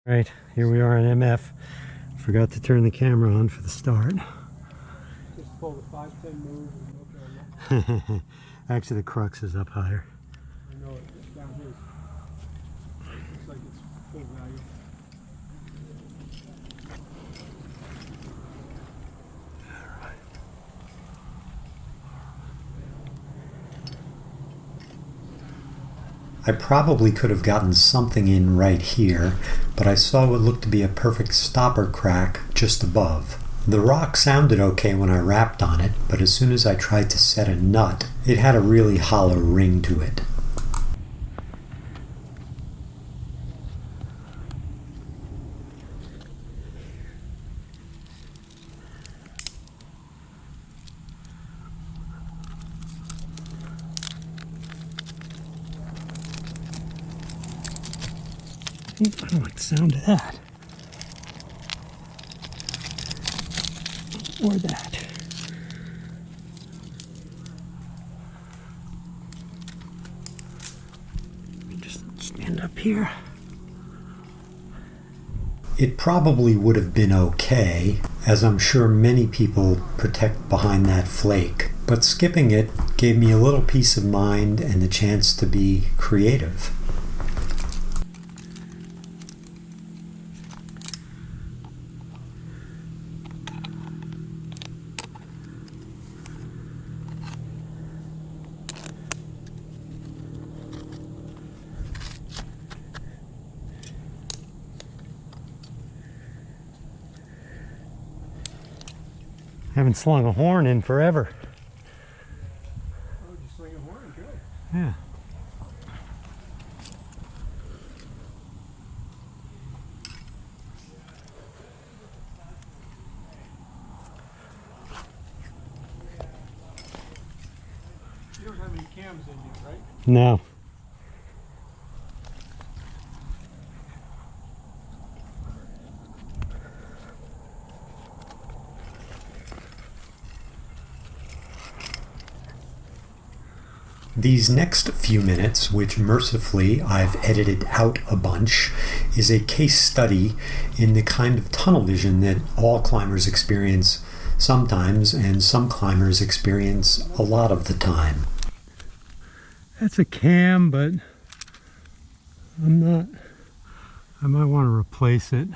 Right, here we are at MF. Forgot to turn the camera on for the start. Just pull the 510 move and look on that. Actually, the crux is up higher. I know it's down here. Looks like it's full value. I probably could have gotten something in right here, but I saw what looked to be a perfect stopper crack just above. The rock sounded okay when I rapped on it, but as soon as I tried to set a nut, it had a really hollow ring to it. I don't like the sound of that. Or that. Just stand up here. It probably would have been okay, as I'm sure many people protect behind that flake, but skipping it gave me a little peace of mind and the chance to be creative. Haven't slung a horn in forever. Oh, just swing a horn, good. Yeah. You don't have any cams in you, right? No. These next few minutes, which mercifully I've edited out a bunch, is a case study in the kind of tunnel vision that all climbers experience sometimes and some climbers experience a lot of the time. That's a cam, but I might want to replace it.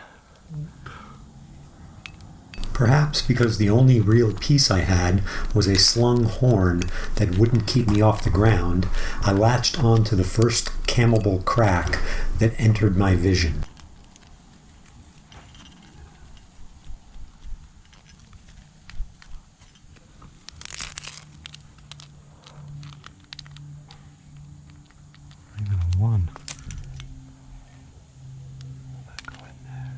Perhaps because the only real piece I had was a slung horn that wouldn't keep me off the ground, I latched onto the first cammable crack that entered my vision. Even a one. Go in there.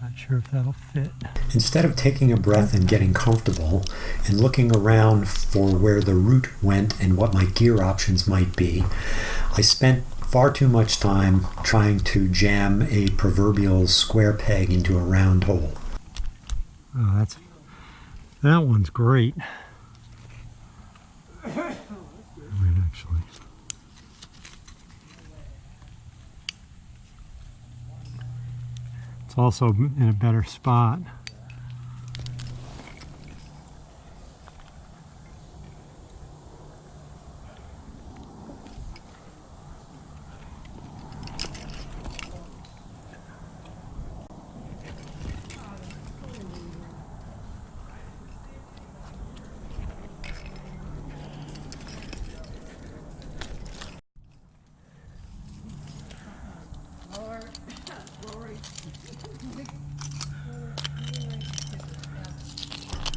Not sure if that'll fit. Instead of taking a breath and getting comfortable and looking around for where the route went and what my gear options might be, I spent far too much time trying to jam a proverbial square peg into a round hole. Oh, that one's great. Right, actually. It's also in a better spot.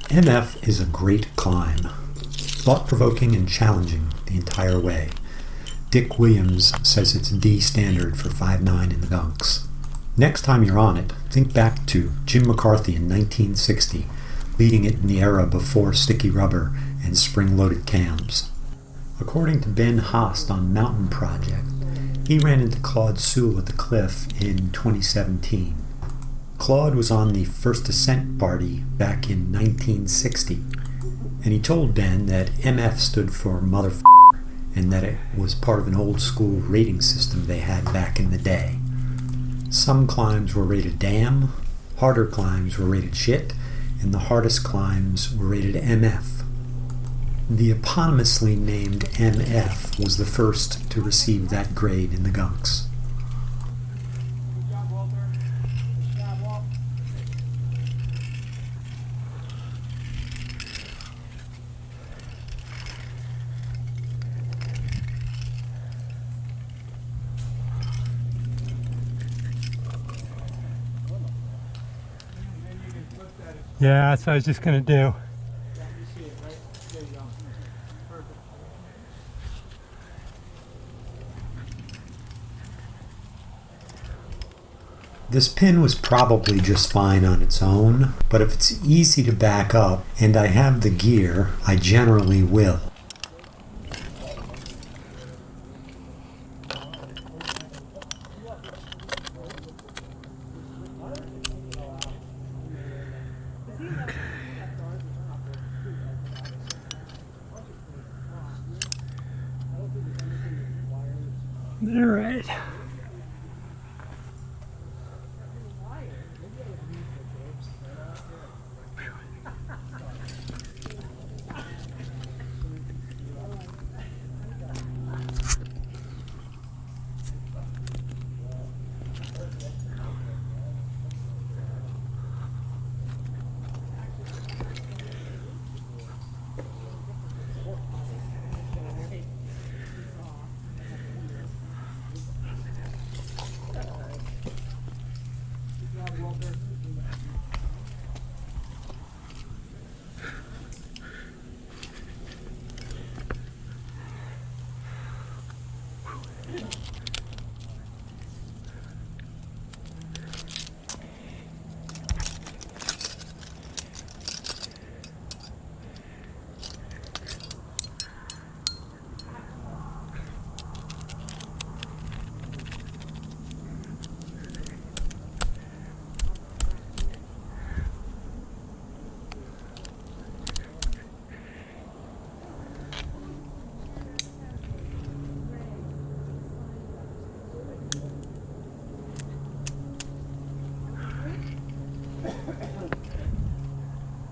MF is a great climb, thought-provoking and challenging the entire way. Dick Williams says it's the standard for 5'9" in the Gunks. Next time you're on it, think back to Jim McCarthy in 1960, leading it in the era before sticky rubber and spring-loaded cams. According to Ben Haast on Mountain Project, he ran into Claude Sewell at the cliff in 2017. Claude was on the first ascent party back in 1960, and he told Ben that MF stood for motherfucker and that it was part of an old school rating system they had back in the day. Some climbs were rated damn, harder climbs were rated shit, and the hardest climbs were rated MF. The eponymously named MF was the first to receive that grade in the Gunks. Good job, Walter. Good job, Walt. And you can flip that. Yeah, that's what I was just gonna do. Yeah, you see it, right? There you go. Perfect. This pin was probably just fine on its own, but if it's easy to back up and I have the gear, I generally will. All right.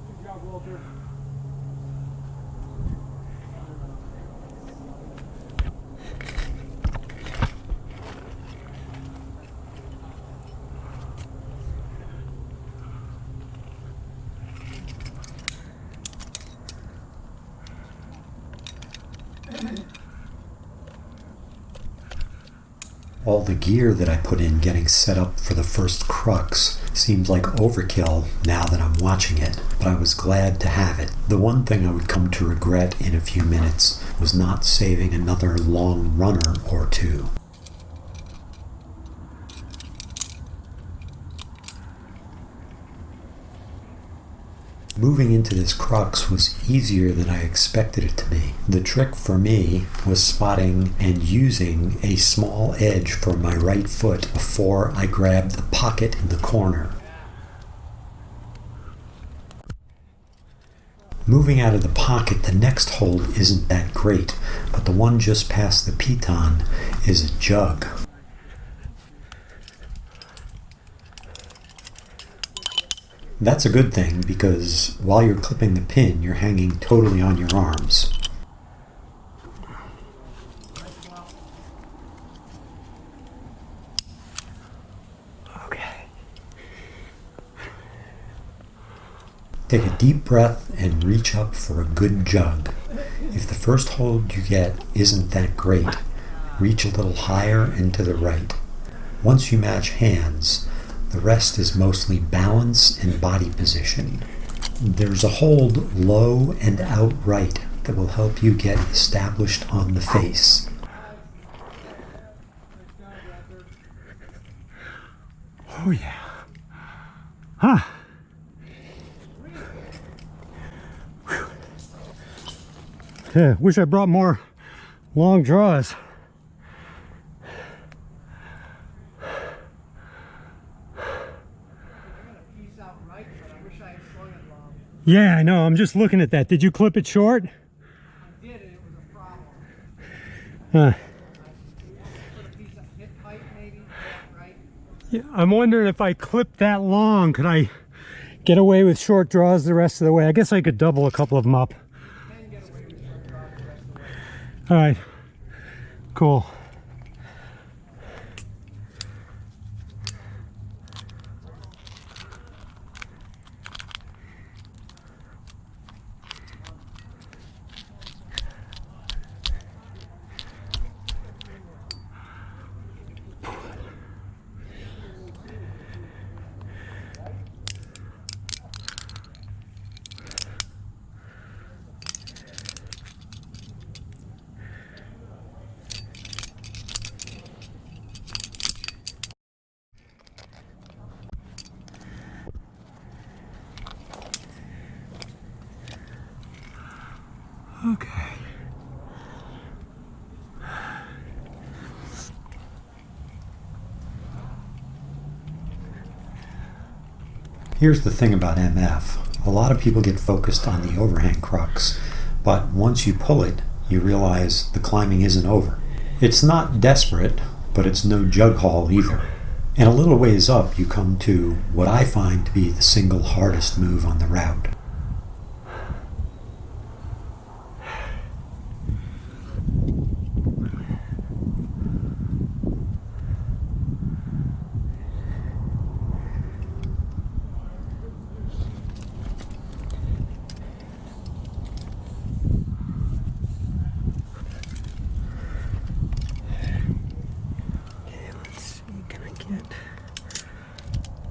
Good job, Walter. All the gear that I put in getting set up for the first crux seems like overkill now that I'm watching it, but I was glad to have it. The one thing I would come to regret in a few minutes was not saving another long runner or two. Moving into this crux was easier than I expected it to be. The trick for me was spotting and using a small edge for my right foot before I grabbed the pocket in the corner. Moving out of the pocket, the next hold isn't that great, but the one just past the piton is a jug. That's a good thing because while you're clipping the pin, you're hanging totally on your arms. Okay. Take a deep breath and reach up for a good jug. If the first hold you get isn't that great, reach a little higher and to the right. Once you match hands, the rest is mostly balance and body position. There's a hold low and outright that will help you get established on the face. Oh yeah. Huh. Whew. Yeah, wish I brought more long draws. Yeah, I know. I'm just looking at that. Did you clip it short? I did, and it was a problem. Huh. Put a piece of hip height, maybe, right? Yeah, I'm wondering if I clip that long, could I get away with short draws the rest of the way? I guess I could double a couple of them up. All right, cool. Okay. Here's the thing about MF. A lot of people get focused on the overhang crux, but once you pull it, you realize the climbing isn't over. It's not desperate, but it's no jug haul either. And a little ways up, you come to what I find to be the single hardest move on the route.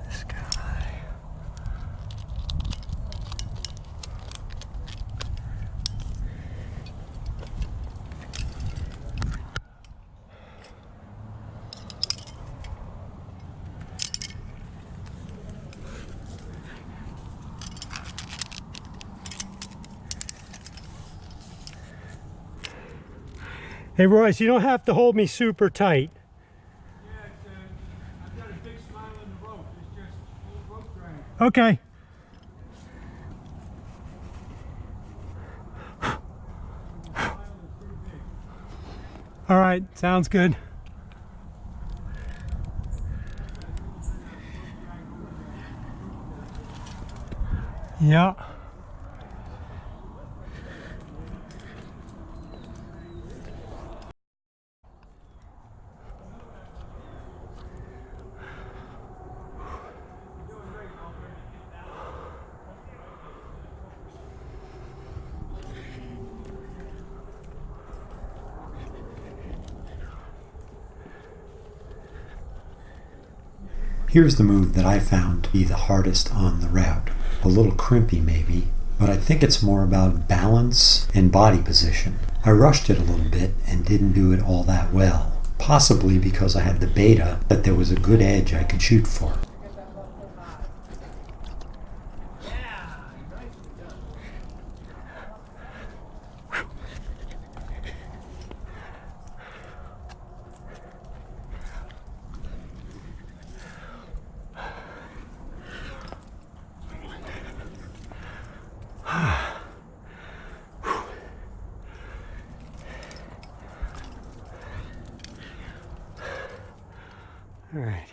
This guy. Hey Royce, you don't have to hold me super tight. Yeah, I've got a big smile in the rope. It's just a little rope drag. Okay. All right, sounds good. Yeah. Here's the move that I found to be the hardest on the route. A little crimpy maybe, but I think it's more about balance and body position. I rushed it a little bit and didn't do it all that well, possibly because I had the beta that there was a good edge I could shoot for. All right.